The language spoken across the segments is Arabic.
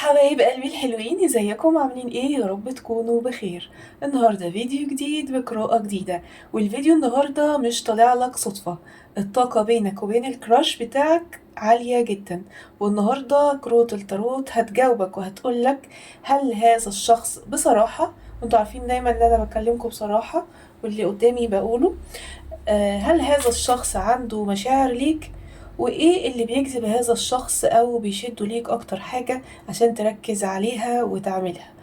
حبايب قلبي الحلوين، ازيكم عاملين ايه؟ يا رب تكونوا بخير. النهارده فيديو جديد بقراءة جديدة، والفيديو النهارده مش طالع لك صدفة. الطاقة بينك وبين الكراش بتاعك عالية جدا، والنهارده كروت التاروت هتجاوبك وهتقولك هل هذا الشخص بصراحة، وانتوا عارفين دايما ان انا بكلمكم بصراحة واللي قدامي بقوله. هل هذا الشخص عنده مشاعر ليك؟ وإيه اللي بيجذب هذا الشخص أو بيشده ليك أكتر حاجة عشان تركز عليها وتعملها؟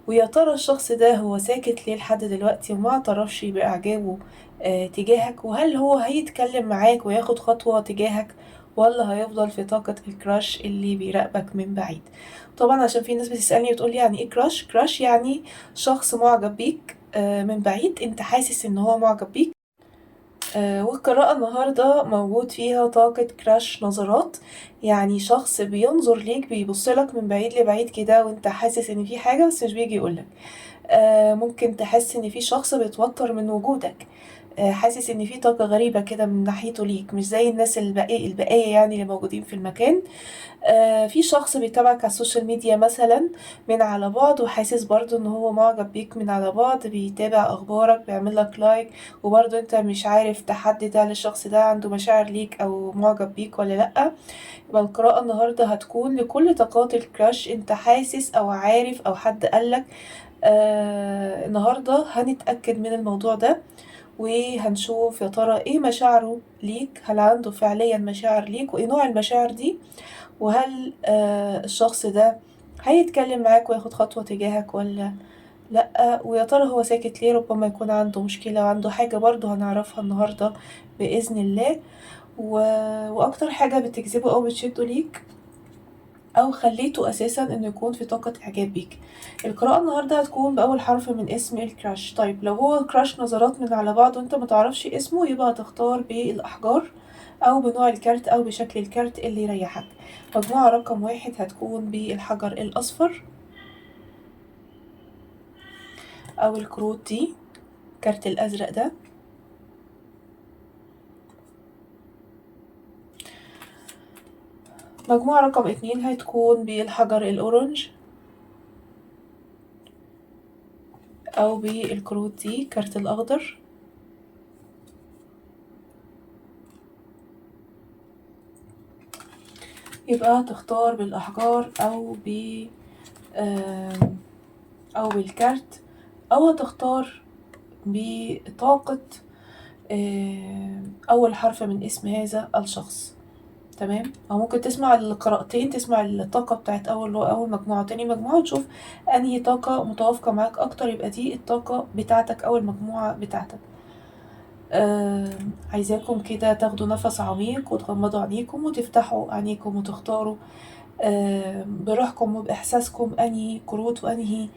ويا ترى الشخص ده هو ساكت ليه لحد دلوقتي وما اعترفش بإعجابه تجاهك؟ وهل هو هيتكلم معاك وياخد خطوة تجاهك، ولا هيفضل في طاقة الكراش اللي بيراقبك من بعيد؟ طبعا عشان في ناس بتسألني وتقولي يعني ايه كراش؟ كراش يعني شخص معجب بيك من بعيد، انت حاسس ان هو معجب بيك. والقراءة النهاردة موجود فيها طاقة كراش نظرات، يعني شخص بينظر ليك بيبصلك من بعيد لبعيد كده، وانت حاسس ان في حاجة بس مش بيجي يقولك. ممكن تحس ان في شخص بيتوتر من وجودك، حاسس ان في طاقة غريبة كده من ناحيته ليك، مش زي الناس البقية يعني اللي موجودين في المكان. في شخص بيتابعك على السوشيال ميديا مثلا من على بعد، وحاسس برضو ان هو معجب بيك من على بعد، بيتابع اخبارك، بيعمل لك لايك، وبرضو انت مش عارف تحدد هل الشخص ده عنده مشاعر ليك او معجب بيك ولا لأ. يبقى القراءة النهاردة هتكون لكل طاقات الكراش، انت حاسس او عارف او حد قالك. النهاردة هنتأكد من الموضوع ده، وهنشوف يا ترى ايه مشاعره ليك، هل عنده فعليا مشاعر ليك، وايه نوع المشاعر دي، وهل الشخص ده هيتكلم معاك وياخد خطوة تجاهك ولا لأ. ويا ترى هو ساكت ليه؟ ربما يكون عنده مشكلة وعنده حاجة، برضو هنعرفها النهاردة بإذن الله. و... وأكتر حاجة بتجذبه أو بتشده ليك أو خليته أساسا إنه يكون في طاقة إعجاب بيك. القراءة النهاردة هتكون بأول حرف من اسم الكراش. طيب لو هو كراش نظرات من على بعض وانت متعرفش اسمه، يبقى هتختار بالأحجار أو بنوع الكارت أو بشكل الكارت اللي يريحك. مجموعة رقم 1 هتكون بالحجر الأصفر أو الكروت دي، الكارت الأزرق ده. مجموعة رقم 2 هتكون بالحجر الأورنج أو بالكروت دي، كارت الأخضر. يبقى هتختار بالأحجار آم، أو بالكارت، أو هتختار بطاقة أول حرف من اسم هذا الشخص. تمام، أو ممكن تسمع القراءتين، تسمع الطاقة بتاعت أول مجموعة وتاني مجموعة، وتشوف أنهي طاقة متوافقة معاك أكتر، يبقى دي الطاقة بتاعتك أو المجموعة بتاعتك. عايزاكم كده تاخدوا نفس عميق وتغمضوا عينيكم وتفتحوا عينيكم وتختاروا بروحكم وبإحساسكم أنهي كروت وأنهي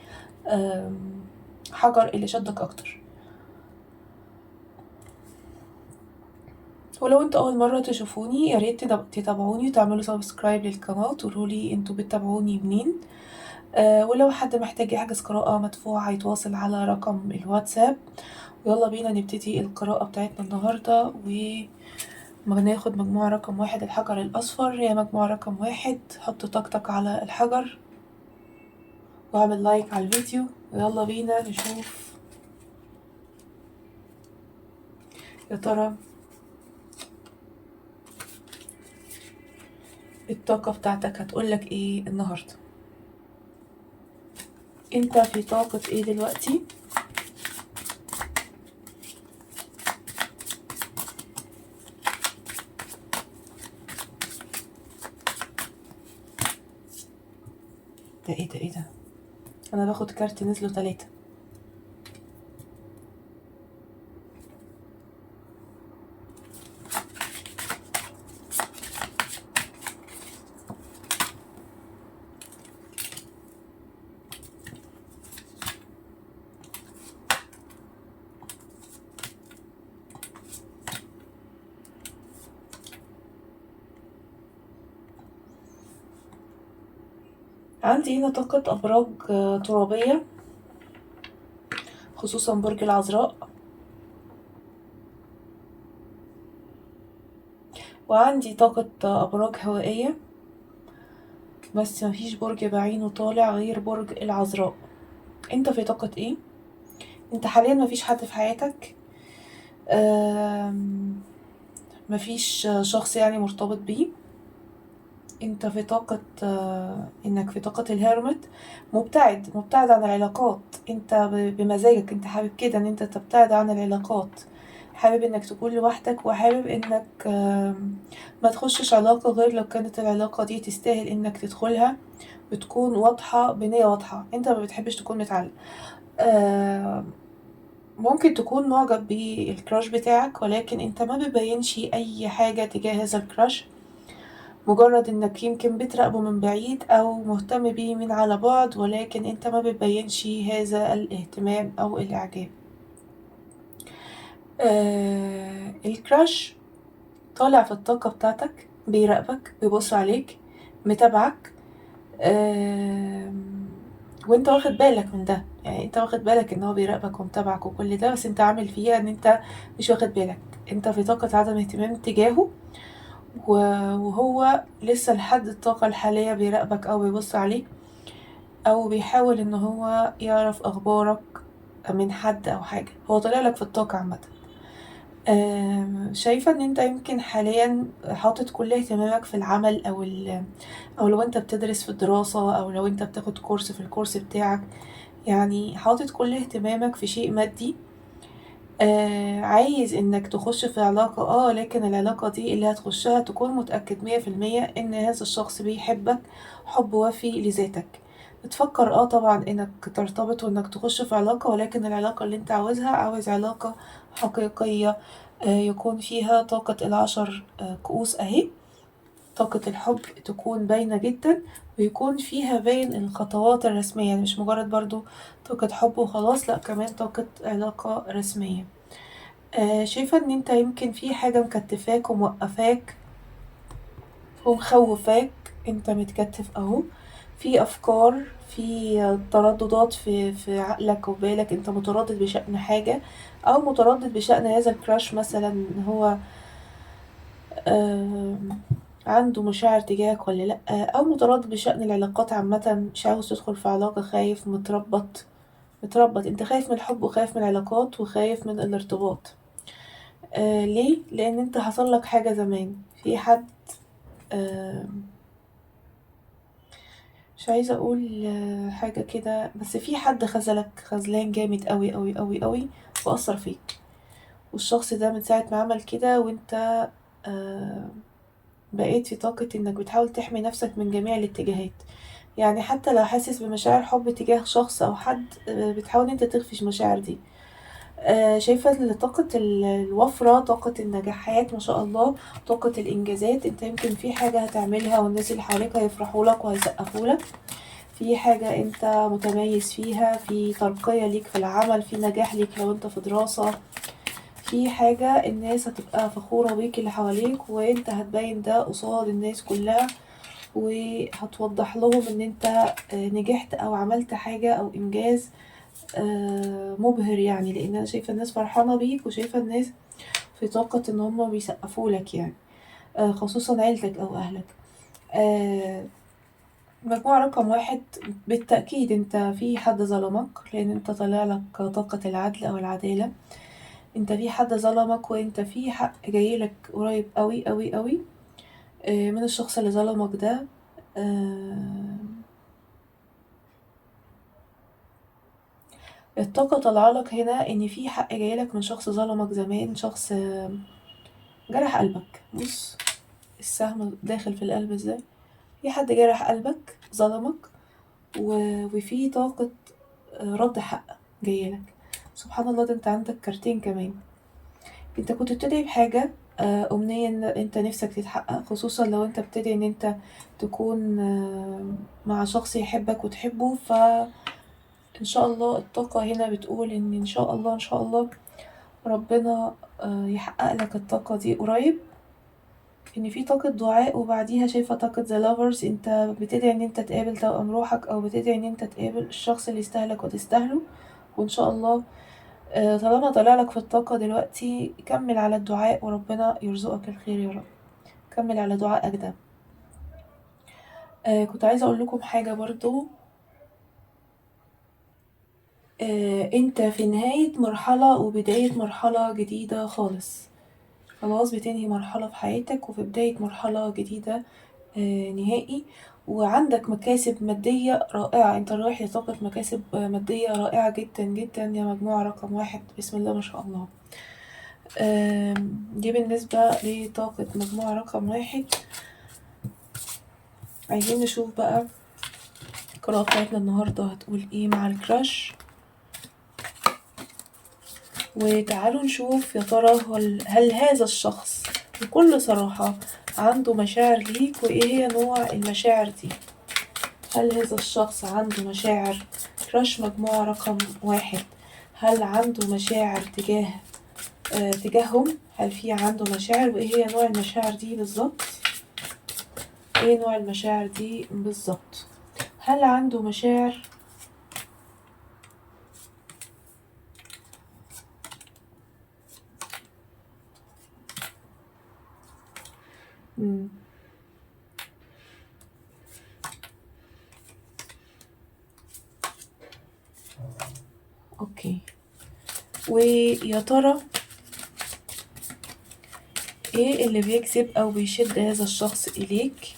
حجر اللي شدك أكتر. ولو انتوا أول مرة تشوفوني، ياريت تتابعوني وتعملوا سبسكرايب للقناة وتقولولي انتوا بتتابعوني منين. ولو حد محتاج يحجز قراءة مدفوعة هيتواصل على رقم الواتساب. ويلا بينا نبتدي القراءة بتاعتنا النهاردة، وناخد مجموعة رقم 1 الحجر الأصفر. هي مجموعة رقم 1، حط طاقتك على الحجر واعمل لايك على الفيديو، ويلا بينا نشوف يا ترى الطاقة بتاعتك هتقولك ايه النهاردة. انت في طاقة ايه دلوقتي؟ ده ايه ده ايه ده؟ انا باخد كارت نزلوا 3. عندي هنا طاقة أبراج ترابية، خصوصا برج العذراء، وعندي طاقة أبراج هوائية، بس مفيش برج بعينه طالع غير برج العذراء. انت في طاقة ايه؟ انت حاليا مفيش حد في حياتك، مفيش شخص يعني مرتبط بيه. انت في طاقة انك في طاقة الهيرمت، مبتعد عن العلاقات. انت بمزاجك، انت حابب كده ان انت تبتعد عن العلاقات، حابب انك تكون لوحدك، وحابب انك ما تخشش علاقة غير لو كانت العلاقة دي تستاهل انك تدخلها، بتكون واضحة بنية واضحة. انت ما بتحبش تكون متعلق. ممكن تكون معجب بالكراش بتاعك، ولكن انت ما بتبينش اي حاجة تجاه هذا الكراش، مجرد انك يمكن بتراقبه من بعيد او مهتم بيه من على بعد، ولكن انت ما بتبينش هذا الاهتمام او الاعجاب. الكراش طالع في الطاقة بتاعتك، بيراقبك، بيبص عليك، متابعك، وانت واخد بالك من ده. يعني انت واخد بالك ان هو بيراقبك ومتابعك وكل ده، بس انت عامل فيها ان انت مش واخد بالك. انت في طاقة عدم اهتمام تجاهه، وهو لسه لحد الطاقة الحالية بيراقبك او بيبص عليك، او بيحاول ان هو يعرف اخبارك من حد او حاجة. هو طالع لك في الطاقة عامة. شايفة ان انت يمكن حاليا حاطط كل اهتمامك في العمل، او لو انت بتدرس في الدراسة، او لو انت بتاخد كورس في الكورس بتاعك، يعني حاطط كل اهتمامك في شيء مادي. عايز انك تخش في علاقة، لكن العلاقة دي اللي هتخشها تكون متأكد 100% ان هذا الشخص بيحبك حب وفي لذاتك. بتفكر طبعا انك ترتبط وانك تخش في علاقة، ولكن العلاقة اللي انت عاوز علاقة حقيقية، يكون فيها طاقة العشر كؤوس اهي. طاقة الحب تكون باينة جدا، ويكون فيها باين الخطوات الرسمية، يعني مش مجرد برضو طاقة حب وخلاص، لأ، كمان طاقة علاقة رسمية. شايفة ان انت يمكن في حاجة مكتفاك وموقفاك ومخوفاك. انت متكتف اهو، في افكار، في ترددات في عقلك وبالك. انت متردد بشأن حاجة، او متردد بشأن هذا الكراش مثلا، ان هو عنده مشاعر تجاهك ولا لأ، أو متردد بشأن العلاقات عامة، مش عاوز تدخل في علاقة، خايف، متربط. انت خايف من الحب، وخايف من العلاقات، وخايف من الارتباط. ليه؟ لأن انت حصل لك حاجة زمان، في حد، آه مش عايزة أقول حاجة كده، بس في حد خذلك خذلان جامد أوي أوي أوي أوي، وأثر فيك. والشخص ده من ساعة ما عمل كده وانت آه بقيت في طاقة انك بتحاول تحمي نفسك من جميع الاتجاهات. يعني حتى لو حاسس بمشاعر حب تجاه شخص او حد، بتحاول انت تخفي المشاعر دي. شايفة ان طاقة الوفرة، طاقة النجاحات ما شاء الله، طاقة الانجازات. انت يمكن في حاجة هتعملها والناس اللي حواليك هيفرحوا لك وهيسقفوا لك، في حاجة انت متميز فيها، في ترقية ليك في العمل، في نجاح ليك لو انت في دراسة، في حاجة الناس هتبقى فخورة بيك اللي حواليك، وانت هتبين ده قصاد الناس كلها، وهتوضح لهم ان انت نجحت او عملت حاجة او انجاز مبهر. يعني لان انا شايفة الناس فرحانة بيك، وشايفة الناس في طاقة ان هم بيسقفوا لك، يعني خصوصا عيلتك او اهلك. مجموعة رقم واحد، بالتأكيد انت في حد ظلمك، لان انت طالع لك طاقة العدل او العدالة. انت في حد ظلمك، وانت في حق جايلك قريب قوي قوي قوي من الشخص اللي ظلمك ده. آه، الطاقة طالعالك هنا ان في حق جايلك من شخص ظلمك زمان، شخص جرح قلبك. بص السهم داخل في القلب ازاي. في حد جرح قلبك، ظلمك، وفي طاقة رد حق جايلك. سبحان الله، ده انت عندك كارتين كمان. انت كنت بتدعي بحاجة، أمنية ان انت نفسك تتحقق، خصوصا لو انت بتدعي ان انت تكون مع شخص يحبك وتحبه. فإن شاء الله الطاقة هنا بتقول إن شاء الله إن شاء الله ربنا يحقق لك الطاقة دي قريب. إن في طاقة دعاء، وبعديها شايفة طاقة the lovers. انت بتدعي ان انت تقابل توأم روحك، أو بتدعي ان انت تقابل الشخص اللي يستاهلك وتستاهله. وإن شاء الله طالما طلعلك في الطاقة دلوقتي، كمل على الدعاء وربنا يرزقك الخير يا رب. كمل على دعائك ده. كنت عايزة اقول لكم حاجة برضو. انت في نهاية مرحلة وبداية مرحلة جديدة خالص، خلاص بتنهي مرحلة في حياتك وفي بداية مرحلة جديدة نهائي، وعندك مكاسب مادية رائعة. انت رايح لطاقة مكاسب مادية رائعة جدا جدا يا مجموعة رقم 1، بسم الله ما شاء الله. دي بالنسبة لطاقة مجموعة رقم 1. عايزين نشوف بقى القراءة بتاعتنا النهاردة هتقول ايه مع الكراش. وتعالوا نشوف يا ترى هل هذا الشخص بكل صراحة عنده مشاعر ليك، وإيه هي نوع المشاعر دي. هل هذا الشخص عنده مشاعر؟ كراش مجموعة رقم 1، هل عنده مشاعر تجاههم؟ هل في عنده مشاعر؟ وإيه هي نوع المشاعر دي بالظبط؟ إيه نوع المشاعر دي بالظبط؟ هل عنده مشاعر؟ مم. أوكي، ويا ترى ايه اللي بيجذب او بيشد هذا الشخص اليك؟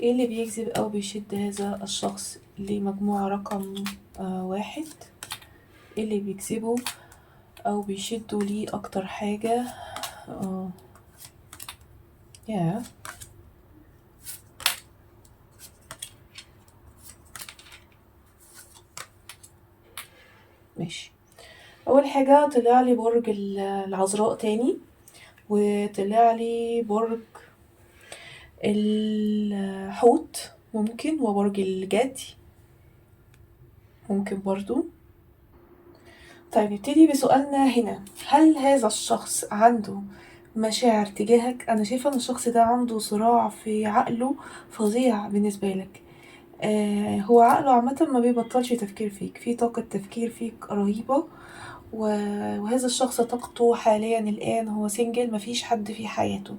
ايه اللي بيجذب او بيشد هذا الشخص لمجموعة رقم 1؟ ايه اللي بيجذبه او بيشده ليه اكتر حاجة؟ يا ماشي. اول حاجة طلع لي برج العذراء تاني، وطلع لي برج الحوت ممكن، وبرج الجدي ممكن برضو. طيب نبتدي بسؤالنا هنا، هل هذا الشخص عنده مشاعر تجاهك؟ أنا شايفة إن الشخص ده عنده صراع في عقله فظيع بالنسبة لك. هو عقله عامة ما بيبطلش تفكير فيك، في طاقة تفكير فيك رهيبة. وهذا الشخص طاقته حاليا الآن هو سنجل، مفيش حد في حياته.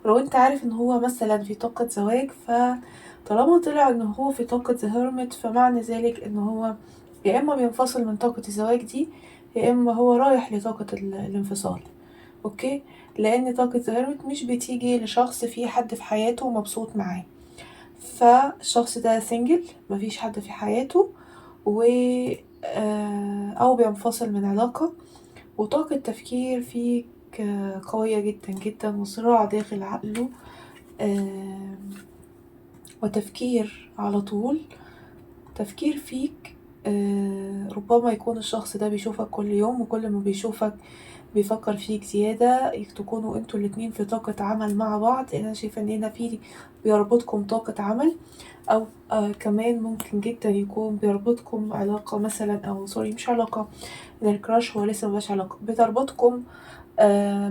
ولو انت عارف ان هو مثلا في طاقة زواج، فطالما طلع ان هو في طاقة the hermit، فمعنى ذلك ان هو يا اما بينفصل من طاقة الزواج دي، يا اما هو رايح لطاقة الانفصال. اوكي، لان طاقة the hermit مش بتيجي لشخص في حد في حياته مبسوط معاه. فالشخص ده سنجل، مفيش حد في حياته، و او بينفصل من علاقة، وطاقة تفكير فيك قوية جدا جدا، وصراع داخل عقله، وتفكير على طول، تفكير فيك. ربما يكون الشخص ده بيشوفك كل يوم، وكل ما بيشوفك بيفكر فيك زيادة. تكونوا انتوا الاتنين في طاقة عمل مع بعض. انا شايفة ان هنا في بيربطكم طاقة عمل، او كمان ممكن جدا يكون بيربطكم علاقة مثلا، او سوري مش علاقة، ان الكراش هو لسه مبقاش علاقة، بتربطكم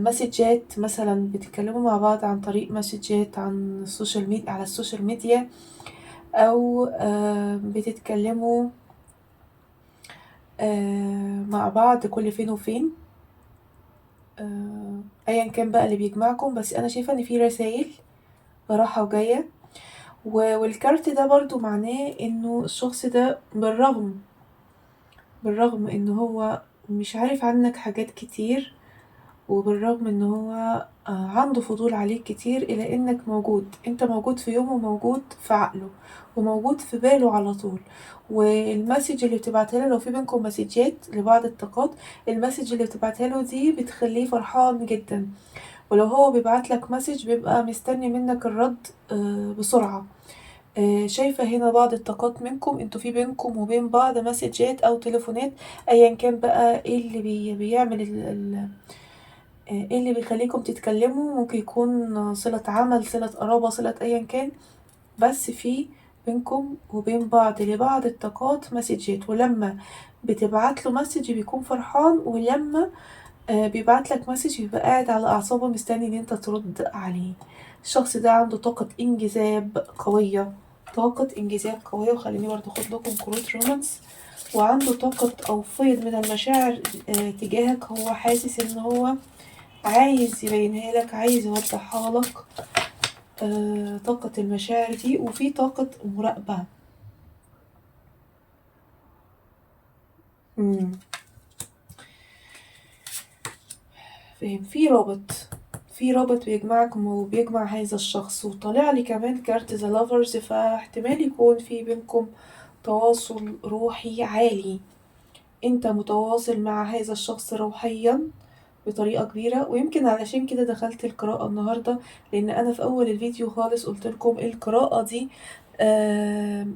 مسجات مثلا، بتتكلموا مع بعض عن طريق مسجات عن السوشيال ميديا، على السوشيال ميديا، او بتتكلموا مع بعض كل فين وفين، ايا كان بقى اللي بيجمعكم. بس انا شايفة ان في رسائل رايحة وجاية، والكارت ده برضو معناه انه الشخص ده بالرغم ان هو مش عارف عنك حاجات كتير، وبالرغم ان هو عنده فضول عليك كتير، الا انك موجود، انت موجود في يومه، وموجود في عقله، وموجود في باله على طول. والمسج اللي بتبعتها له، لو في بينكم مسجات لبعض الطاقات، المسج اللي بتبعتها له دي بتخليه فرحان جدا. ولو هو بيبعت لك مسج بيبقى مستني منك الرد بسرعة. شايفة هنا بعض الطاقات منكم، انتوا في بينكم وبين بعض مسجات او تليفونات، ايا كان بقى ايه اللي بيعمل ايه اللي بيخليكم تتكلموا. ممكن يكون صلة عمل، صلة قرابة، صلة ايا كان، بس في بينكم وبين بعض لبعض الطاقات مسجات. ولما بتبعت له مسج بيكون فرحان، ولما بيبعت لك مسج بيبقى قاعد على اعصابه مستني ان انت ترد عليه. الشخص ده عنده طاقة انجذاب قوية، طاقة انجذاب قوية. وخليني برضه اخد لكم كروت رومانس. وعنده طاقة او فيض من المشاعر تجاهك. هو حاسس ان هو عايز يبينها لك، عايز يوضحها لك. طاقة المشاعر دي، وفي طاقة مراقبة. مم. فاهم، في رابط بيجمعكم وبيجمع هذا الشخص. وطالع لي كمان كارت ذا لافرز، فاحتمال يكون في بينكم تواصل روحي عالي. انت متواصل مع هذا الشخص روحيا بطريقة كبيرة، ويمكن علشان كده دخلت القراءة النهاردة، لأن أنا في أول الفيديو خالص قلت لكم القراءة دي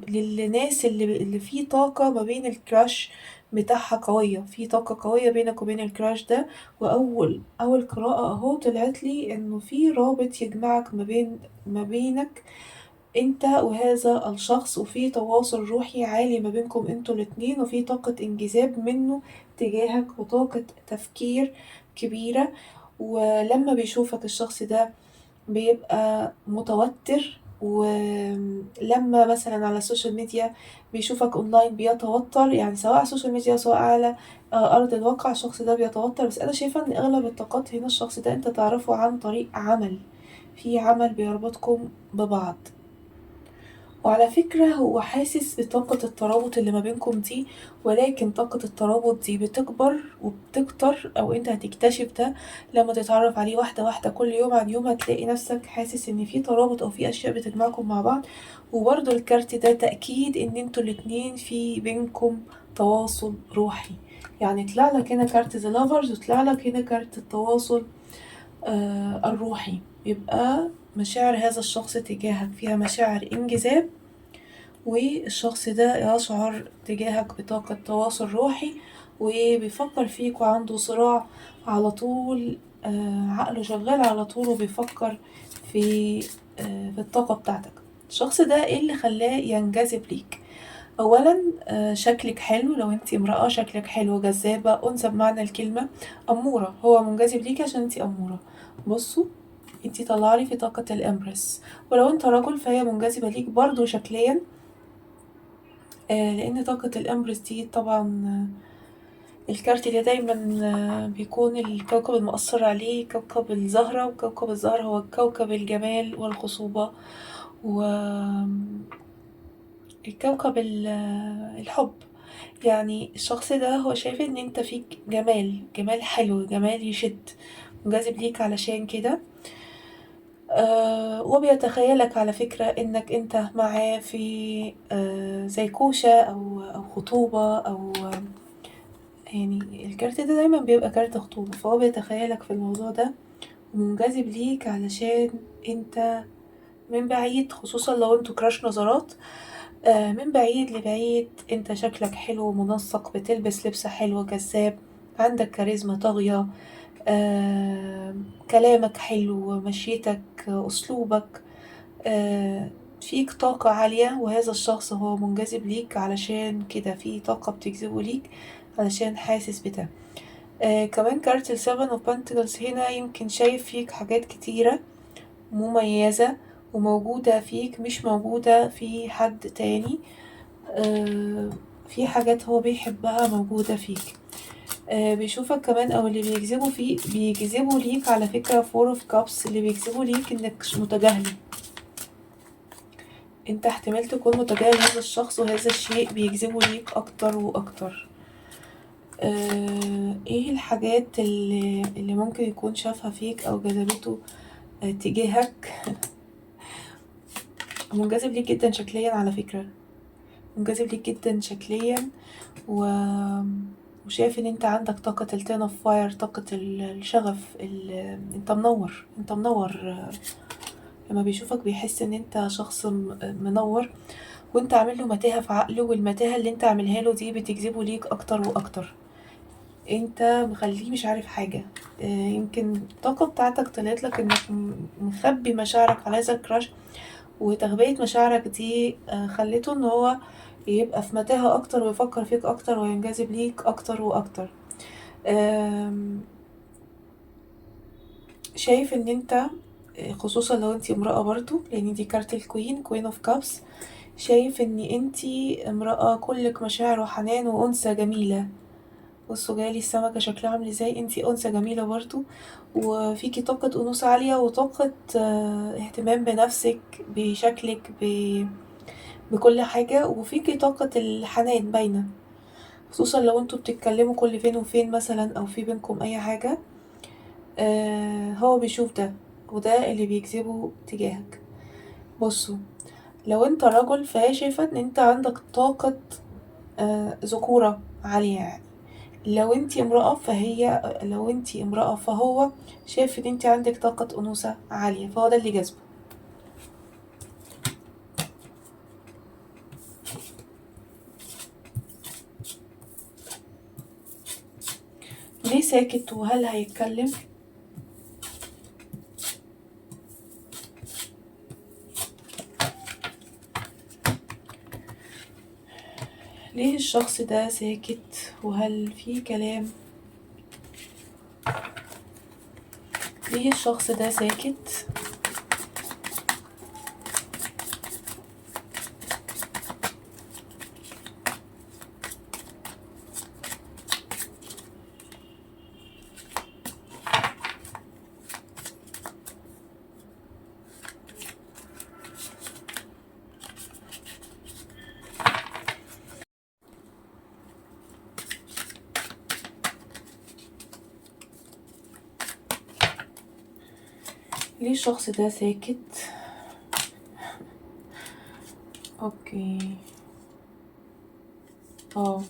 للناس اللي في طاقة ما بين الكراش بتاعها قوية، في طاقة قوية بينك وبين الكراش ده. وأول قراءة أهو طلعت لي إنه في رابط يجمعك ما بينك انت وهذا الشخص، وفي تواصل روحي عالي ما بينكم انتوا الاتنين، وفي طاقة انجذاب منه تجاهك، وطاقة تفكير كبيرة. ولما بيشوفك الشخص ده بيبقى متوتر، ولما مثلا على السوشيال ميديا بيشوفك اونلاين بيتوتر، يعني سواء على السوشيال ميديا سواء على ارض الواقع الشخص ده بيتوتر. بس انا شايفة ان اغلب الطاقات هنا الشخص ده انت تعرفه عن طريق عمل، في عمل بيربطكم ببعض. وعلى فكرة هو حاسس بطاقة الترابط اللي ما بينكم دي، ولكن طاقة الترابط دي بتكبر وبتكتر، أو أنت هتكتشف ده لما تتعرف عليه واحدة واحدة. كل يوم عن يوم هتلاقي نفسك حاسس إن في ترابط أو في أشياء بتجمعكم مع بعض. وبرضه الكارت ده تأكيد إن انتوا الاتنين في بينكم تواصل روحي. يعني طلع لك هنا كارت ذا لافرز، وطلع لك هنا كارت التواصل الروحي. يبقى مشاعر هذا الشخص تجاهك فيها مشاعر انجذاب، والشخص ده يشعر تجاهك بطاقة تواصل روحي، وبيفكر فيك وعنده صراع على طول. عقله شغال على طول وبيفكر في في الطاقة بتاعتك. الشخص ده ايه اللي خلاه ينجذب ليك؟ اولا شكلك حلو، لو انتي امرأة شكلك حلو، جذابة، انثى بمعنى الكلمة، امورة. هو منجذب ليكي عشان انتي امورة. بصوا، انتي طلعلي في طاقة الامبرس. ولو انت رجل فهي منجذبة ليك برضو شكليا، لأن طاقة الإمبرس دي طبعا الكارت ده دايما بيكون الكوكب المؤثر عليه كوكب الزهرة، وكوكب الزهرة هو كوكب الجمال والخصوبة، والكوكب الحب. يعني الشخص ده هو شايف ان انت فيك جمال، جمال حلو، جمال يشد، منجذب ليك علشان كده. وبيتخيلك على فكرة انك انت معاه في زي كوشة او خطوبة، او يعني الكارت ده دايما بيبقى كارت خطوبة، فهو بيتخيلك في الموضوع ده ومنجذب ليك علشان انت من بعيد، خصوصا لو انتوا كراش نظرات. من بعيد لبعيد انت شكلك حلو، منسق، بتلبس لبس حلو جذاب، عندك كاريزما طاغية، كلامك حلو، مشيتك، أسلوبك، فيك طاقة عالية. وهذا الشخص هو منجذب ليك علشان كده، في طاقة بتجذبه ليك علشان حاسس بده. كمان كارت السفن اوف بنتكلز هنا يمكن شايف فيك حاجات كتيرة مميزة وموجودة فيك، مش موجودة في حد تاني. في حاجات هو بيحبها موجودة فيك. بيشوفك كمان، او اللي بيجذبوا ليك على فكرة فور اوف كابس، اللي بيجذبوا ليك انك متجاهله. انت احتمال تكون متجاهل هذا الشخص، وهذا الشيء بيجذبه ليك اكتر واكتر. ايه الحاجات اللي ممكن يكون شافها فيك او جذبته تجاهك؟ منجذب ليك جدا شكليا على فكرة، منجذب ليك جدا شكليا، و... وشايف ان انت عندك طاقة التين اوف فاير، طاقة الشغف، انت منور، انت منور. لما بيشوفك بيحس ان انت شخص منور، وانت عامل له متاهة في عقله، والمتاهة اللي انت عاملها له دي بتجذبه ليك اكتر واكتر. انت مخليه مش عارف حاجة. يمكن الطاقة بتاعتك طلعت لك انك مخبي مشاعرك على هذا الكراش، وتخبية مشاعرك دي خليته ان هو يبقى في متاهة اكتر، ويفكر فيك اكتر، وينجذب ليك اكتر واكتر. شايف ان انت خصوصا لو انتي امرأة برضو، لان دي كارت الكوين، كوين اوف كابس. شايف ان انتي امرأة كلك مشاعر وحنان وانثى جميلة، بصوا جايلي السمكة شكلها عامل ازاي. انتي انثى جميلة برضو، وفيكي طاقة أنوثة عالية وطاقة اهتمام بنفسك بشكلك بكل حاجة، وفيكي طاقة الحنان باينة، خصوصا لو انتوا بتتكلموا كل فين وفين مثلا او في بينكم اي حاجة. هو بيشوف ده، وده اللي بيجذبه تجاهك. بصوا، لو انت رجل فهي شايفة ان انت عندك طاقة ذكورة عالية يعني. لو انتي امرأة فهو شايف ان انتي عندك طاقة أنوثة عالية، فهو ده اللي جذبه. ليه ساكت وهل هيتكلم؟ ليه الشخص ده ساكت وهل في كلام؟ ليه الشخص ده ساكت؟ ليه الشخص ده ساكت؟ اوكي. اه.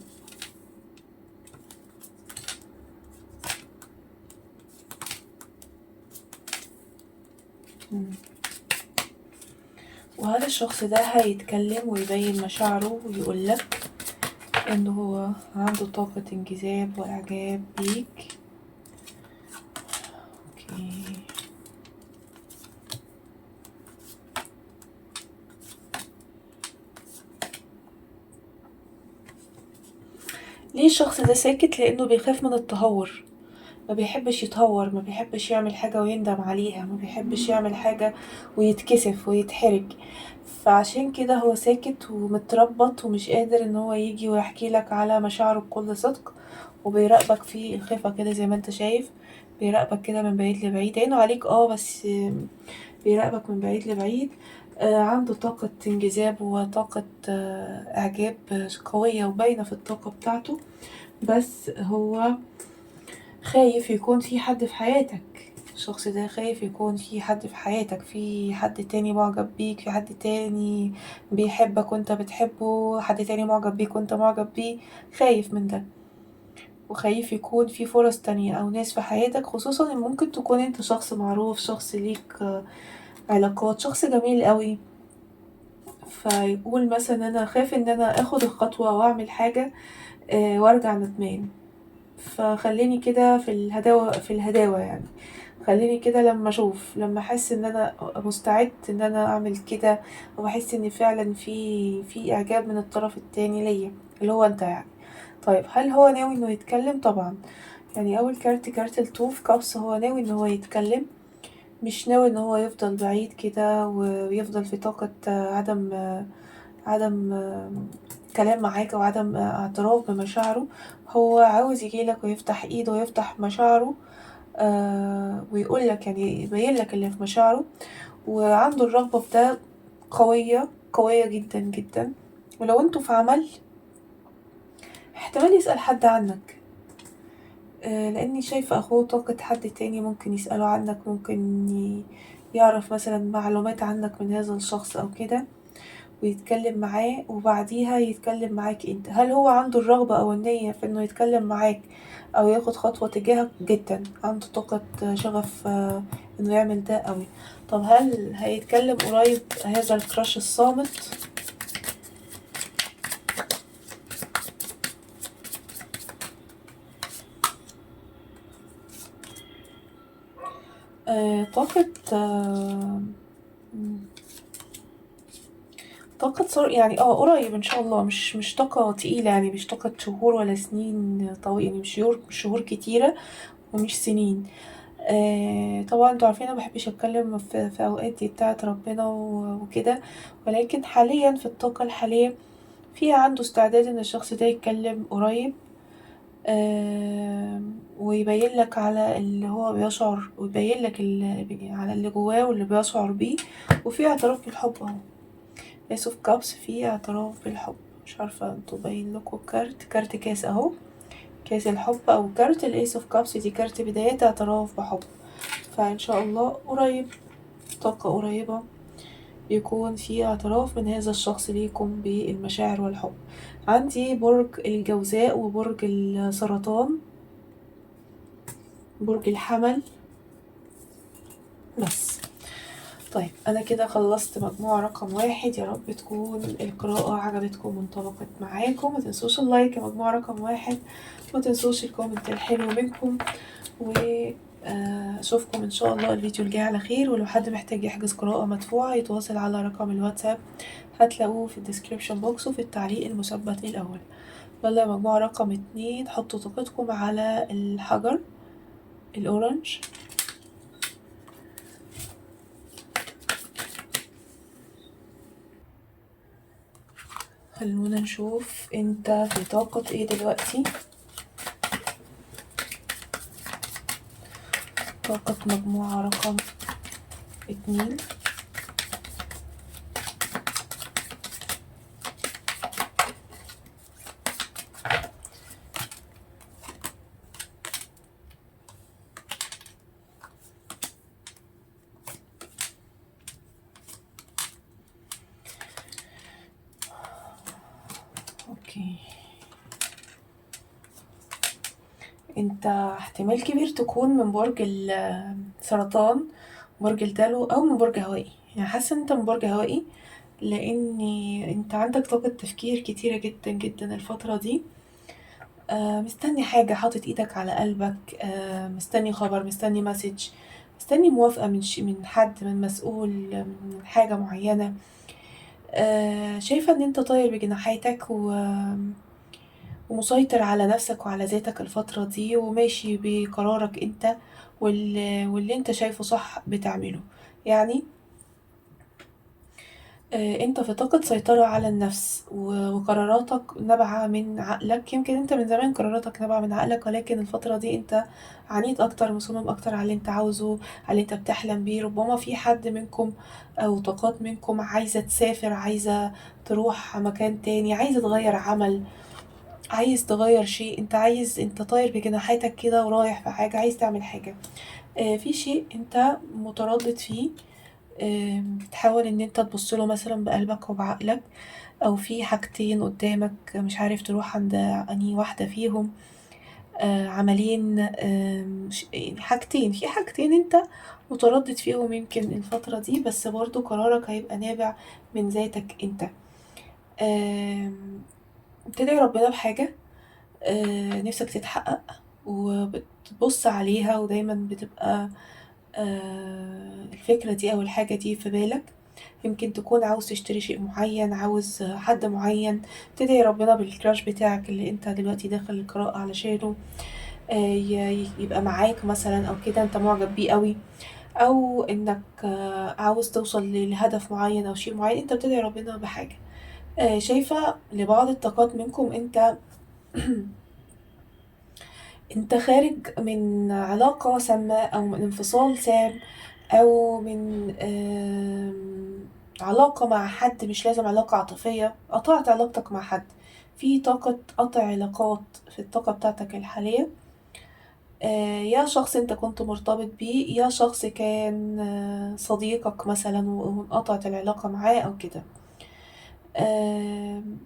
مم. وهل الشخص ده هيتكلم ويبين مشاعره ويقولك انه هو عنده طاقة انجذاب واعجاب بيك؟ اوكي. ليه الشخص ده ساكت؟ لانه بيخاف من التهور، ما بيحبش يتهور، ما بيحبش يعمل حاجة ويندم عليها، ما بيحبش يعمل حاجة ويتكسف ويتحرج. فعشان كده هو ساكت ومتربط ومش قادر ان هو يجي ويحكي لك على مشاعره بكل صدق، وبيراقبك في الخفة كده زي ما انت شايف. بيراقبك كده من بعيد لبعيد، عينه عليك بس بيراقبك من بعيد لبعيد. عنده طاقة انجذاب وطاقة إعجاب قوية وباينة في الطاقة بتاعته، بس هو خايف يكون في حد في حياتك. الشخص ده خايف يكون في حد في حياتك، في حد تاني معجب بيك، في حد تاني بيحبك وانت بتحبه، حد تاني معجب بيك وانت معجب بيه. خايف من ده، وخايف يكون في فرص تانية أو ناس في حياتك، خصوصا إن ممكن تكون انت شخص معروف، شخص ليك علاقات، شخص جميل قوي. فيقول مثلا انا خايف ان انا اخد الخطوة واعمل حاجة وارجع ندمان. فخليني كده في الهداوة، في الهداوة يعني. خليني كده لما احس ان انا مستعد ان انا اعمل كده، واحس ان فعلا في اعجاب من الطرف التاني ليا اللي هو انت يعني. طيب هل هو ناوي انه يتكلم؟ طبعا. يعني اول كارت التو في كابس، هو ناوي ان هو يتكلم، مش ناوي ان هو يفضل بعيد كده ويفضل في طاقة عدم كلام معاك وعدم اعتراف بمشاعره. هو عاوز يجيلك ويفتح ايده ويفتح مشاعره، ويقول لك يعني يبين لك اللي في مشاعره، وعنده الرغبة في ده قوية قوية جدا جدا. ولو انتوا في عمل، احتمال يسأل حد عنك، لاني شايفة اخوه طاقة حد تاني ممكن يسأله عنك، ممكن يعرف مثلا معلومات عنك من هذا الشخص او كده، ويتكلم معاه وبعديها يتكلم معاك انت. هل هو عنده الرغبة او النية في انه يتكلم معاك او ياخد خطوة تجاهك؟ جدا عنده طاقة شغف انه يعمل ده قوي. طب هل هيتكلم قريب هذا الكراش الصامت؟ طاقة طاقة صار يعني قريب ان شاء الله، مش طاقة تقيلة يعني، مش طاقة شهور ولا سنين طويلة يعني، مش شهور كتيرة ومش سنين. طبعا انتوا عارفين انا مبحبش اتكلم في اوقات دي بتاعت ربنا وكده، ولكن حاليا في الطاقة الحالية في عنده استعداد ان الشخص ده يتكلم قريب. ويبين لك على اللي هو بيشعر، ويبين لك على اللي جواه واللي بيشعر بيه. وفي اعتراف بالحب اهو، Ace of Cups فيه اعتراف بالحب. مش عارفة انتوا باين لكم كارت كاس اهو، كاس الحب او كارت الايس اوف كابس، دي كارت بدايات اعتراف بحب. فان شاء الله قريب، طاقة قريبة، يكون في اعتراف من هذا الشخص ليكم بالمشاعر والحب. عندي برج الجوزاء وبرج السرطان، برج الحمل بس. طيب انا كده خلصت مجموعة رقم 1. يا رب تكون القراءة عجبتكم وانطبقت معاكم. ما تنسوش اللايك يا مجموعة رقم 1، ما تنسوش الكومنت الحلو منكم، و اشوفكم ان شاء الله الفيديو الجاي على خير. ولو حد محتاج يحجز قراءة مدفوعة يتواصل على رقم الواتساب، هتلاقوه في الديسكريبشن بوكس وفي التعليق المثبت الاول. يلا يا مجموعة رقم 2، حطوا طاقتكم على الحجر الاورنج. خلونا نشوف انت في طاقة ايه دلوقتي. طاقة مجموعة رقم 2. اوكي، انت احتمال كبير تكون من برج السرطان، برج الدلو، او من برج هوائي. يعني حاسه ان انت من برج هوائي، لاني انت عندك طاقة تفكير كتيرة جدا جدا الفترة دي. مستني حاجة، حاطط ايدك على قلبك، مستني خبر، مستني مسج، مستني موافقة من حد، من مسؤول، من حاجة معينة. شايفة ان انت طاير بجناحاتك ومسيطر على نفسك وعلى ذاتك الفترة دي، وماشي بقرارك انت، واللي انت شايفه صح بتعمله. يعني انت في طاقة سيطرة على النفس، وقراراتك نابعة من عقلك. يمكن انت من زمان قراراتك نابعة من عقلك، ولكن الفترة دي انت عنيد اكتر، مصمم اكتر على اللي انت عاوزه، على اللي انت بتحلم بيه. ربما في حد منكم او طاقات منكم عايزة تسافر، عايزة تروح مكان تاني، عايزة تغير عمل، عايز تغير شيء. انت طاير بجناحاتك كده ورايح في حاجة، عايز تعمل حاجة. في شيء انت متردد فيه، بتحاول ان انت تبص له مثلا بقلبك وبعقلك، او في حاجتين قدامك مش عارف تروح عند انهي واحدة فيهم. عملين، يعني حاجتين، في حاجتين انت متردد فيهم يمكن الفترة دي، بس برضو قرارك هيبقى نابع من ذاتك انت. بتدعي ربنا بحاجة نفسك تتحقق، وبتبص عليها، ودايما بتبقى الفكرة دي أو الحاجة دي في بالك. يمكن تكون عاوز تشتري شيء معين، عاوز حد معين، تدعي ربنا بالكراش بتاعك اللي انت دلوقتي داخل القراءة علشانه يبقى معاك مثلا، او كده انت معجب بيه قوي، او انك عاوز توصل لهدف معين او شيء معين، انت بتدعي ربنا بحاجة. شايفة لبعض الطاقات منكم انت انت خارج من علاقة سامة، او من انفصال سام، او من علاقة مع حد. مش لازم علاقة عاطفية، قطعت علاقتك مع حد. في طاقة قطع علاقات في الطاقة بتاعتك الحالية. يا شخص انت كنت مرتبط بيه، يا شخص كان صديقك مثلا وانقطعت العلاقة معاه او كده. آم،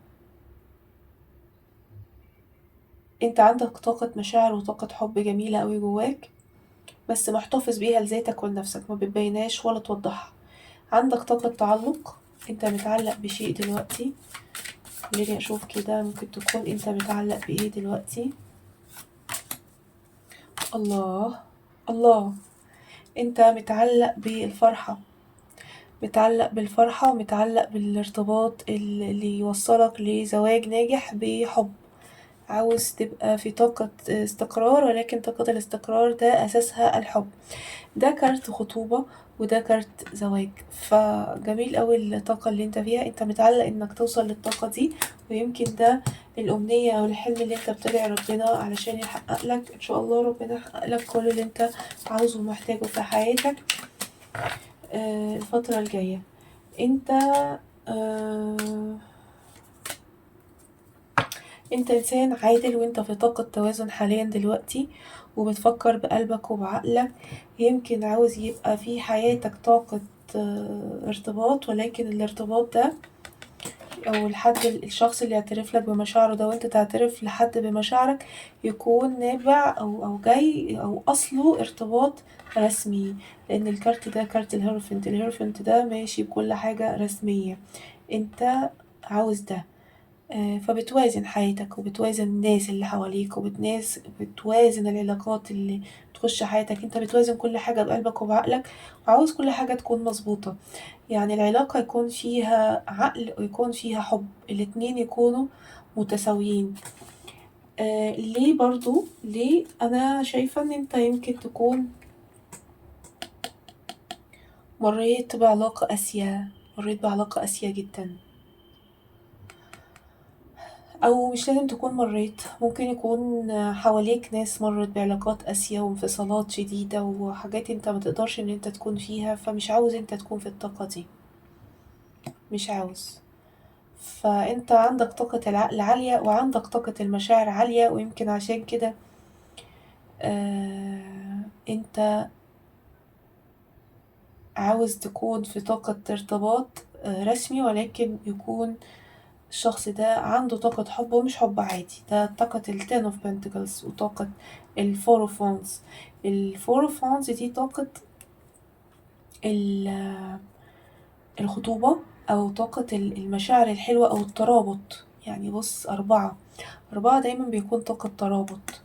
انت عندك طاقة مشاعر وطاقة حب جميلة قوي جواك، بس محتفظ بيها لذاتك ولنفسك، ما بتبينهاش ولا توضحها. عندك طاقة تعلق، انت متعلق بشيء دلوقتي. خليني اشوف كده، ممكن تكون انت متعلق بايه دلوقتي. الله، الله، انت متعلق بالفرحة، متعلق بالفرحة، ومتعلق بالارتباط اللي يوصلك لزواج ناجح بحب. عاوز تبقى في طاقة استقرار، ولكن طاقة الاستقرار ده أساسها الحب. ده كارت خطوبة، وده كارت زواج. فجميل قوي الطاقة اللي انت فيها، انت متعلق انك توصل للطاقة دي، ويمكن ده الأمنية أو الحلم اللي انت بتدعي ربنا علشان يحقق لك. ان شاء الله ربنا يحقق لك كل اللي انت عاوزه ومحتاجه في حياتك الفترة الجاية. انت آه انت انسان عادل، وانت في طاقة توازن حاليا دلوقتي، وبتفكر بقلبك وبعقلك. يمكن عاوز يبقى في حياتك طاقة ارتباط، ولكن الارتباط ده او الشخص اللي يعترف لك بمشاعره ده وانت تعترف لحد بمشاعرك يكون نابع او جاي او اصله ارتباط رسمي. لان الكارت ده كارت الهيروفنت ده ماشي بكل حاجة رسمية. انت عاوز ده. فبتوازن حياتك وبتوازن الناس اللي حواليك بتوازن العلاقات اللي تخش حياتك. انت بتوازن كل حاجة بقلبك وبعقلك، وعاوز كل حاجة تكون مظبوطة. يعني العلاقة يكون فيها عقل ويكون فيها حب، الاتنين يكونوا متساويين. ليه برضو؟ ليه انا شايفة ان انت يمكن تكون مريت بعلاقة قاسية، مريت بعلاقة قاسية جدا، او مش لازم تكون مريت، ممكن يكون حواليك ناس مرت بعلاقات قاسية وانفصالات شديدة وحاجات انت ما تقدرش ان انت تكون فيها، فمش عاوز انت تكون في الطاقة دي، مش عاوز. فانت عندك طاقة العقل عالية وعندك طاقة المشاعر عالية، ويمكن عشان كده انت عاوز تكون في طاقة ارتباط رسمي، ولكن يكون الشخص ده عنده طاقة حب ومش حب عادي. ده طاقة التين اوف بنتكلز وطاقة الفور اوف وانز. الفور اوف وانز دي طاقة الخطوبة، أو طاقة المشاعر الحلوة أو الترابط. يعني بص، أربعة دايما بيكون طاقة ترابط.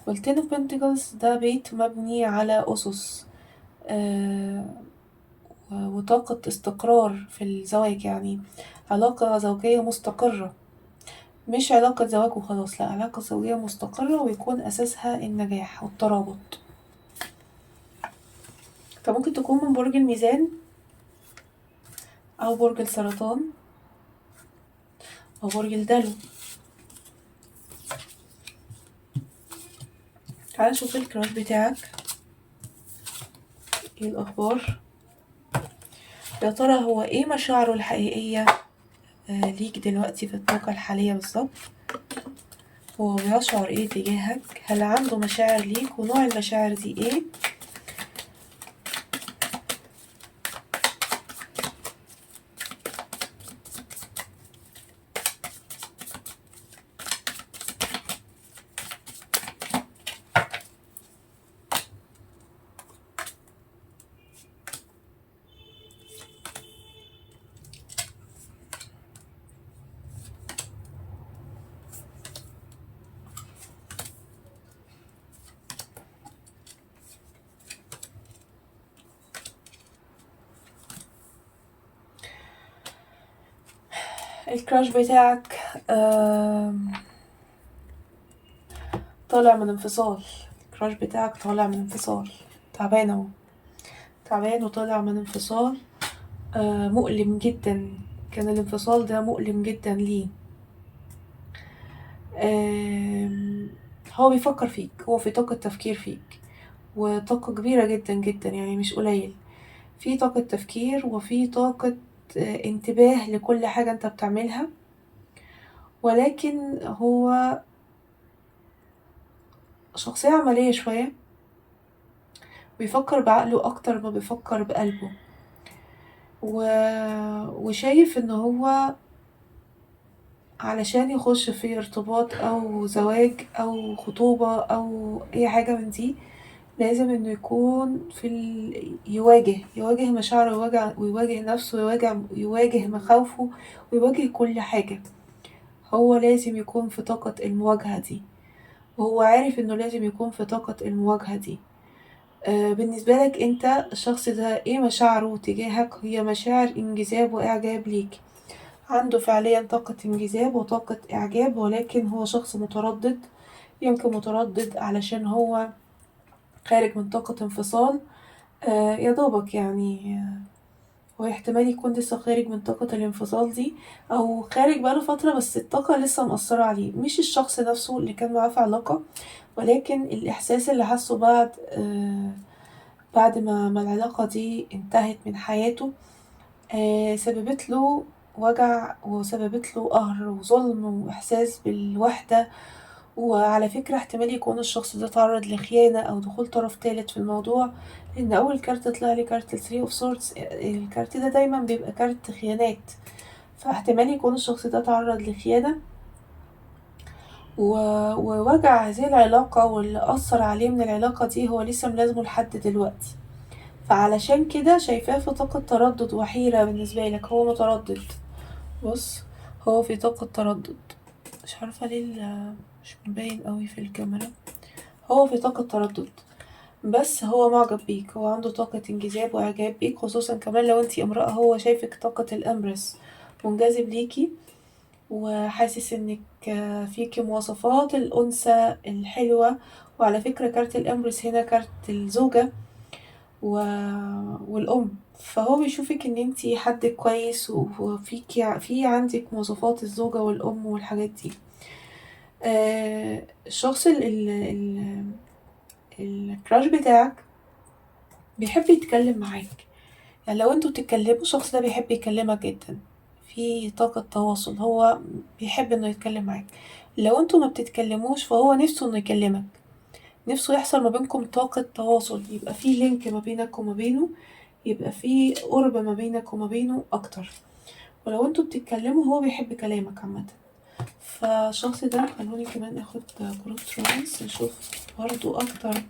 والتين اوف بنتكلز ده بيت مبني على أسس آه وطاقة استقرار في الزواج، يعني علاقة زوجية مستقرة، مش علاقة زواج وخلاص، لا، علاقة زوجية مستقرة ويكون أساسها النجاح والترابط. فممكن تكون من برج الميزان أو برج السرطان أو برج الدلو. تعال نشوف الكراش بتاعك، ايه الأخبار؟ يا ترى هو ايه مشاعره الحقيقية ليك دلوقتي في الطاقة الحالية بالظبط؟ هو بيشعر ايه تجاهك؟ هل عنده مشاعر ليك؟ ونوع المشاعر دي ايه؟ الكراش بتاعك طالع من انفصال. الكراش بتاعك طالع من انفصال، تعبان اهو، تعبان وطالع من انفصال مؤلم جدا. كان الانفصال ده مؤلم جدا ليه. هو بيفكر فيك، هو في طاقة تفكير فيك، وطاقة كبيرة جدا جدا، يعني مش قليل. في طاقة تفكير وفي طاقة انتباه لكل حاجة انت بتعملها، ولكن هو شخصية عملية شوية، بيفكر بعقله أكتر ما بيفكر بقلبه. وشايف ان هو علشان يخش في ارتباط او زواج او خطوبة او اي حاجة من دي، لازم انه يكون يواجه مشاعره، ويواجه نفسه، ويواجه مخاوفه، ويواجه كل حاجة. هو لازم يكون في طاقة المواجهة دي، وهو عارف انه لازم يكون في طاقة المواجهة دي. بالنسبة لك انت، الشخص ده ايه مشاعره تجاهك؟ هي مشاعر انجذاب واعجاب ليك. عنده فعليا طاقة انجذاب وطاقة اعجاب، ولكن هو شخص متردد. يمكن متردد علشان هو خارج من طاقة انفصال يا دوبك يعني هو احتمال يكون لسه خارج من طاقة الانفصال دي، أو خارج بقاله فترة بس الطاقة لسه مأثرة عليه، مش الشخص نفسه اللي كان معاه في علاقة، ولكن الإحساس اللي حسه بعد ما العلاقة دي انتهت من حياته، سببت له وجع وسببت له قهر وظلم وإحساس بالوحدة. وعلى فكرة احتمال يكون الشخص ده اتعرض لخيانة أو دخول طرف تالت في الموضوع، لأن أول كارت طلع لي كارت ال3 of swords، الكارت ده دايما بيبقى كارت خيانات، فاحتمال يكون الشخص ده اتعرض لخيانة ووجع هذه العلاقة، واللي أثر عليه من العلاقة دي هو لسه ملازمه لحد دلوقتي. فعلشان كده شايفاه في طاقة تردد وحيرة بالنسبة لك، هو متردد. بص، هو في طاقة تردد، مش عارفة ليه مش مبين قوي في الكاميرا. هو في طاقة تردد، بس هو معجب بيك، هو عنده طاقة انجذاب واعجاب بيك، خصوصا كمان لو انتي امرأة، هو شايفك طاقة الامبرس، منجذب ليكي، وحاسس انك فيكي مواصفات الانثى الحلوة. وعلى فكرة كارت الامبرس هنا كارت الزوجة و... والام، فهو بيشوفك ان انتي حد كويس، وفيكي عندك مواصفات الزوجة والام والحاجات دي. الشخص الكراش بتاعك بيحب يتكلم معاك، يعني لو انتوا بتتكلموا الشخص ده بيحب يكلمك جدا، في طاقة تواصل، هو بيحب انه يتكلم معاك. لو انتوا ما بتتكلموش فهو نفسه انه يكلمك، نفسه يحصل ما بينكم طاقة تواصل، يبقى في لينك ما بينك وما بينه، يبقى في قرب ما بينك وما بينه اكتر. ولو انتوا بتتكلموا هو بيحب كلامك عامة. فالشخص ده، خلوني كمان اخد كروت رومانس نشوف برضو اكتر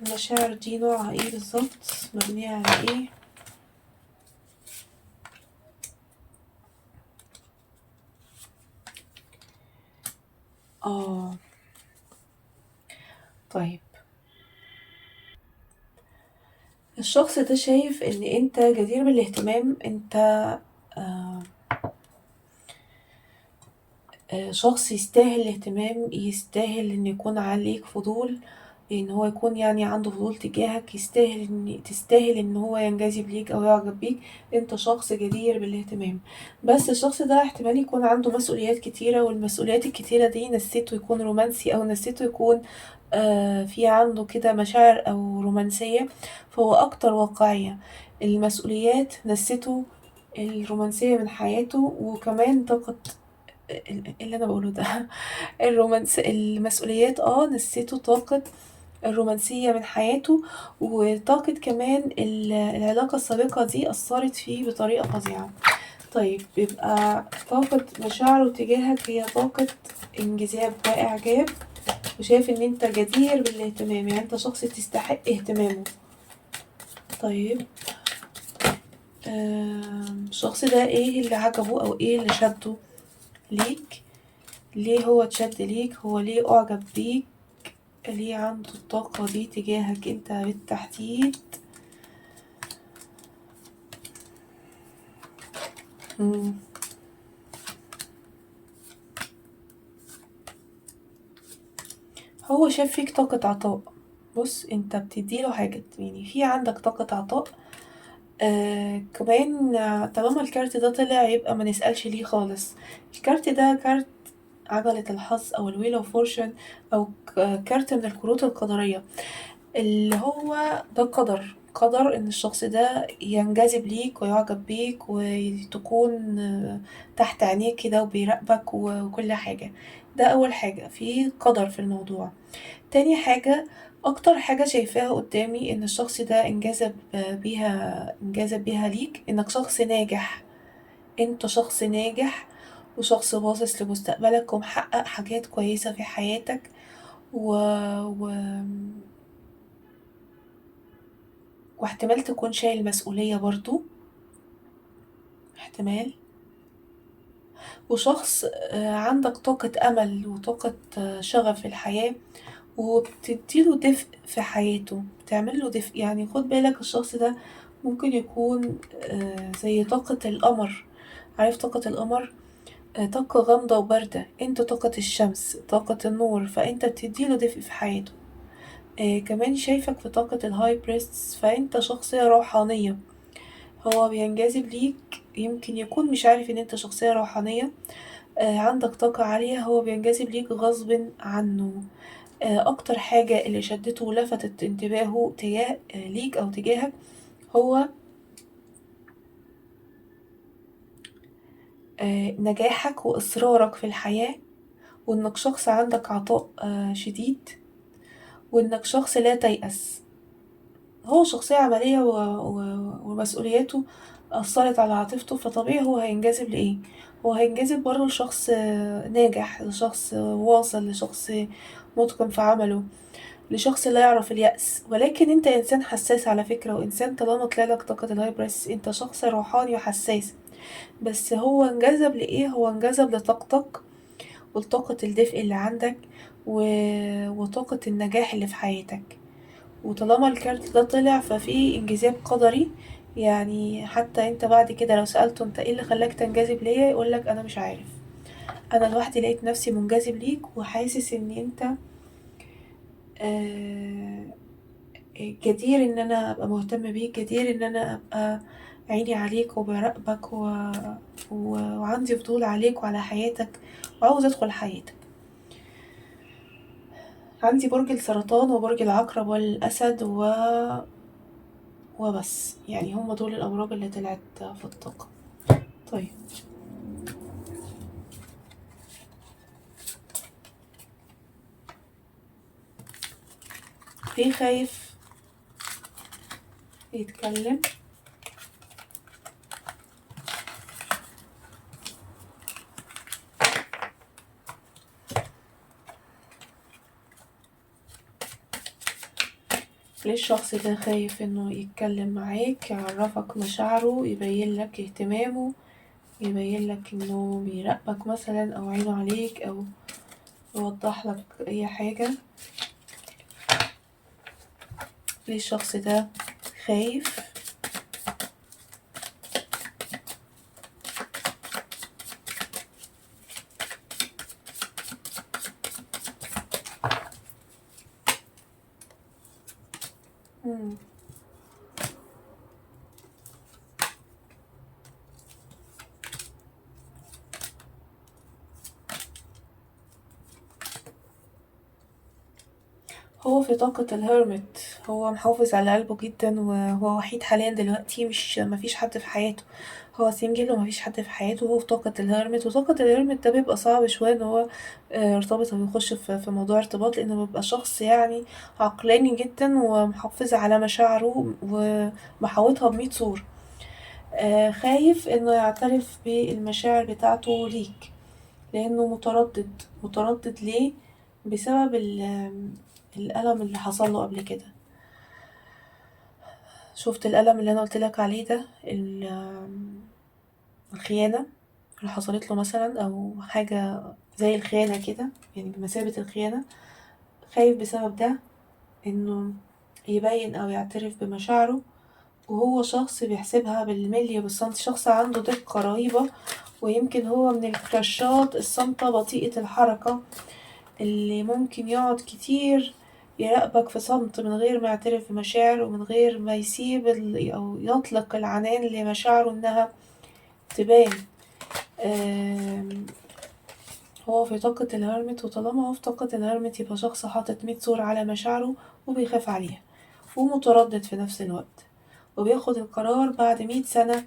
المشاعر دي نوعها ايه بالظبط، مبنية على ايه. اه طيب، الشخص ده شايف ان انت جدير بالاهتمام، انت آه شخص يستاهل الاهتمام، يستاهل ان يكون عليك فضول، ان هو يكون يعني عنده فضول تجاهك، تستاهل ان هو ينجذب ليك او يعجب بيك. انت شخص جدير بالاهتمام، بس الشخص ده احتمال يكون عنده مسؤوليات كتيرة، والمسؤوليات الكتيرة دي نسيته يكون رومانسي، او نسيته يكون في عنده كده مشاعر او رومانسية، فهو اكتر واقعية. المسؤوليات نسيته الرومانسية من حياته، وكمان طاقة اللي انا بقوله ده المسؤوليات نسيته طاقة الرومانسية من حياته، وطاقة كمان العلاقة السابقة دي أثرت فيه بطريقة فظيعة. طيب، بيبقى طاقة مشاعره تجاهك هي طاقة انجذاب وإعجاب، وشايف إن أنت جدير بالاهتمام، يعني أنت شخص تستحق اهتمامه. طيب، الشخص ده ايه اللي عجبه أو ايه اللي شده ليك؟ ليه هو اتشد ليك؟ هو ليه أعجب بيك؟ ليه عنده الطاقة دي تجاهك انت بالتحديد؟ مم. هو شاف فيك طاقة عطاء. بص، انت بتديله حاجة، يعني في عندك طاقة عطاء. كمان طالما الكارت ده طلع يبقى ما نسألش ليه خالص. الكارت ده كارت عجلة الحظ أو الويل اوف فورشن، أو كارت من الكروت القدرية، اللي هو ده قدر ان الشخص ده ينجذب ليك ويعجب بيك، وتكون تحت عينيك كده وبيراقبك وكل حاجة. ده اول حاجة، في قدر في الموضوع. تاني حاجة، اكتر حاجة شايفاها قدامي ان الشخص ده انجذب بيها ليك، انك شخص ناجح. انت شخص ناجح، وشخص باصص لمستقبلك ومحقق حاجات كويسة في حياتك، و... و... واحتمال تكون شايل مسؤولية برضو، احتمال. وشخص عندك طاقة أمل وطاقة شغف في الحياة، وبتديله دفء في حياته، بتعمله دفء. يعني خد بالك الشخص ده ممكن يكون زي طاقة القمر. عارف طاقة القمر؟ طاقة غامضة وباردة، انت طاقة الشمس، طاقة النور، فانت بتديله دفء في حياته. كمان شايفك في طاقة الهاي بريستس، فانت شخصية روحانية. هو بينجذب ليك، يمكن يكون مش عارف ان انت شخصية روحانية. عندك طاقة عالية، هو بينجذب ليك غصب عنه. اكتر حاجة اللي شدته ولفتت انتباهه تجاه ليك او تجاهك هو نجاحك وإصرارك في الحياة، وإنك شخص عندك عطاء شديد، وإنك شخص لا تيأس. هو شخصية عملية ومسؤولياته أثرت على عاطفته، فطبيعي هو هينجذب لإيه؟ هو هينجذب برضه لشخص ناجح، لشخص واصل، لشخص متقن في عمله، لشخص لا يعرف اليأس. ولكن انت انسان حساس على فكرة، وانسان طالما طلعلك طاقة الهايبرس انت شخص روحاني وحساس. بس هو انجذب لإيه؟ هو انجذب لطاقتك، وطاقة الدفء اللي عندك، و... وطاقة النجاح اللي في حياتك. وطالما الكارت ده طلع ففي انجذاب قدري. يعني حتى انت بعد كده لو سألته انت ايه اللي خلاك تنجذب ليا، يقولك انا مش عارف، انا لوحدي لقيت نفسي منجذب ليك، وحاسس ان انت آه، جدير ان انا ابقى مهتم بيك، جدير ان انا ابقى عيني عليك وبراقبك وعندي فضول عليك وعلى حياتك، وعاوز ادخل حياتك. عندي برج السرطان وبرج العقرب والاسد وبس، يعني هم دول الابراج اللي طلعت في الطاقة. طيب، ليه خايف يتكلم؟ ليه الشخص ده خايف انه يتكلم معاك، يعرفك مشاعره، يبين لك اهتمامه، يبين لك انه بيراقبك مثلا، او عينه عليك، او يوضح لك اي حاجة؟ ليه الشخص ده خايف؟ مم. هو في طاقة الهيرمت، هو محافظ على قلبه جدا، وهو وحيد حاليا دلوقتي، مش مفيش حد في حياته. هو سنجل ومفيش حد في حياته، وهو في طاقة الهيرمت. وطاقة الهيرمت ده بيبقى صعب شوية ان هو يرتبط او يخش في موضوع ارتباط، لانه بيبقى شخص يعني عقلاني جدا ومحافظ على مشاعره ومحاوطها بمية سور. خايف انه يعترف بالمشاعر بتاعته ليك، لأنه متردد. متردد ليه؟ بسبب الألم اللي حصل له قبل كده. شفت الألم اللي أنا قلتلك عليه ده، الخيانة اللي حصلت له مثلا، أو حاجة زي الخيانة كده، يعني بمثابة الخيانة. خايف بسبب ده إنه يبين أو يعترف بمشاعره، وهو شخص بيحسبها بالملي بالسنتي، شخص عنده دقة رهيبة. ويمكن هو من الكراشات الصامتة بطيئة الحركة، اللي ممكن يقعد كتير يراقبك في صمت من غير ما يعترف بمشاعره، ومن غير ما يسيب أو يطلق العنان لمشاعره إنها تبان. آم، هو في طاقة الهرمت، وطالما هو في طاقة الهرمت يبقى شخص حاطط 100 صورة على مشاعره، وبيخاف عليها، ومتردد في نفس الوقت، وبياخد القرار بعد 100 سنة،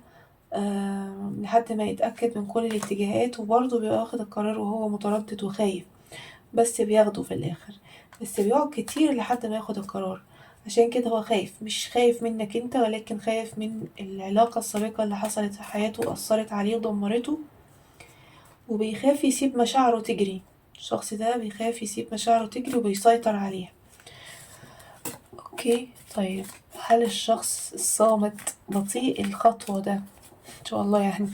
لحد ما يتأكد من كل الاتجاهات، وبرضه بيبقى واخد القرار وهو متردد وخايف، بس بياخده في الآخر. بس بيقعد كتير لحد ما ياخد القرار. عشان كده هو خايف، مش خايف منك انت، ولكن خايف من العلاقة السابقة اللي حصلت في حياته وأثرت عليه ودمرته، وبيخاف يسيب مشاعره تجري. الشخص ده بيخاف يسيب مشاعره تجري وبيسيطر عليها. اوكي، طيب، هل الشخص الصامت بطيء الخطوة ده ان شاء الله يعني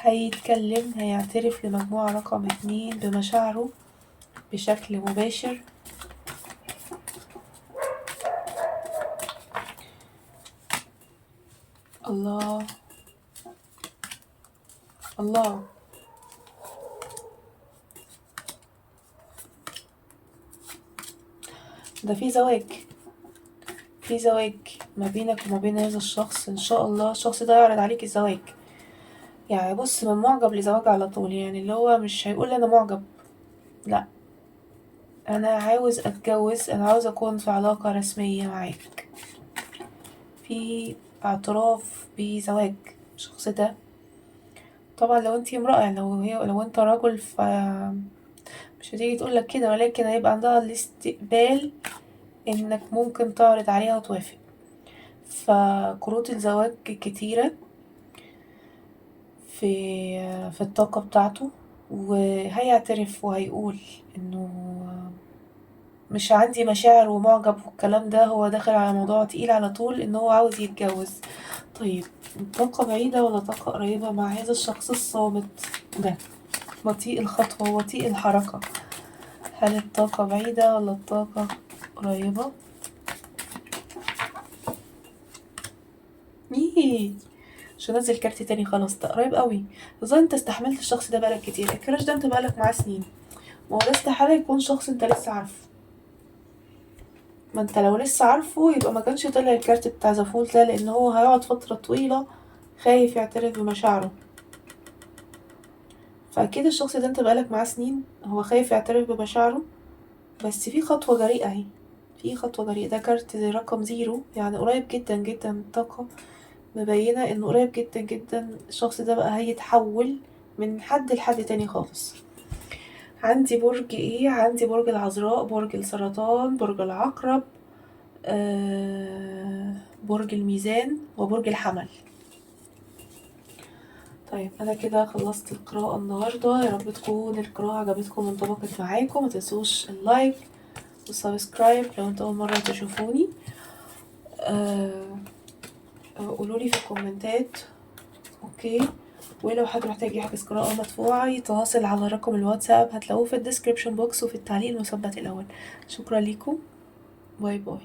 هيتكلم، هيعترف لمجموعة رقم 2 بمشاعره بشكل مباشر؟ الله، الله. ده في زواج، في زواج ما بينك وما بين هذا الشخص، ان شاء الله الشخص ده يعرض عليك الزواج. يعني بص، من معجب لزواج على طول، يعني اللي هو مش هيقول انا معجب، لا، انا عاوز اتجوز، انا عاوز اكون في علاقة رسمية معاك، في اعتراف بزواج الشخص ده. طبعا لو انتي امرأة، يعني لو انت رجل ف مش هتيجي تقولك كده، ولكن هيبقى عندها الاستقبال انك ممكن تعرض عليها وتوافق. فكروت الزواج كتيرة في الطاقة بتاعته، وهيعترف وهيقول انه مش عندي مشاعر ومعجب والكلام ده، هو داخل على موضوع تقيل على طول ان هو عاوز يتجوز. طيب، طاقة بعيدة ولا طاقة قريبة مع هذا الشخص الصامت ده، بطيء الخطوة وبطيء الحركة؟ هل الطاقة بعيدة ولا الطاقة قريبة؟ ايه، مش هنزل كارت تاني خلاص، ده قريب قوي. اظن انت استحملت الشخص ده بقالك كتير، الكراش ده انت بقالك معاه سنين، ما هو ده استحالة يكون شخص انت لسه عارفه. ما انت لو لسه عارفه يبقى ما كانش طلع الكارت بتاع زفول ده، لان هو هيقعد فترة طويلة خايف يعترف بمشاعره. فاكيد الشخص ده انت بقالك معاه سنين، هو خايف يعترف بمشاعره، بس في خطوة جريئة اهي، في خطوة جريئة. ده كارت زي رقم 0، يعني قريب جدا جدا. الطاقة مبينة انه قريب جدا جدا الشخص ده بقى هيتحول من حد لحد تاني خالص. عندي برج ايه؟ عندي برج العذراء، برج السرطان، برج العقرب، برج الميزان، وبرج الحمل. طيب انا كده خلصت القراءة النهاردة، يا رب تكون القراءة عجبتكم وانطبقت معاكم. متنسوش اللايك والسبسكرايب لو انتوا اول مرة تشوفوني. آه قولولي في الكومنتات. اوكي، ولو حد محتاج يحجز قراءة مدفوعة يتواصل على رقم الواتساب، هتلاقوه في الديسكريبشن بوكس وفي التعليق المثبت الأول. شكرا ليكم، باي باي.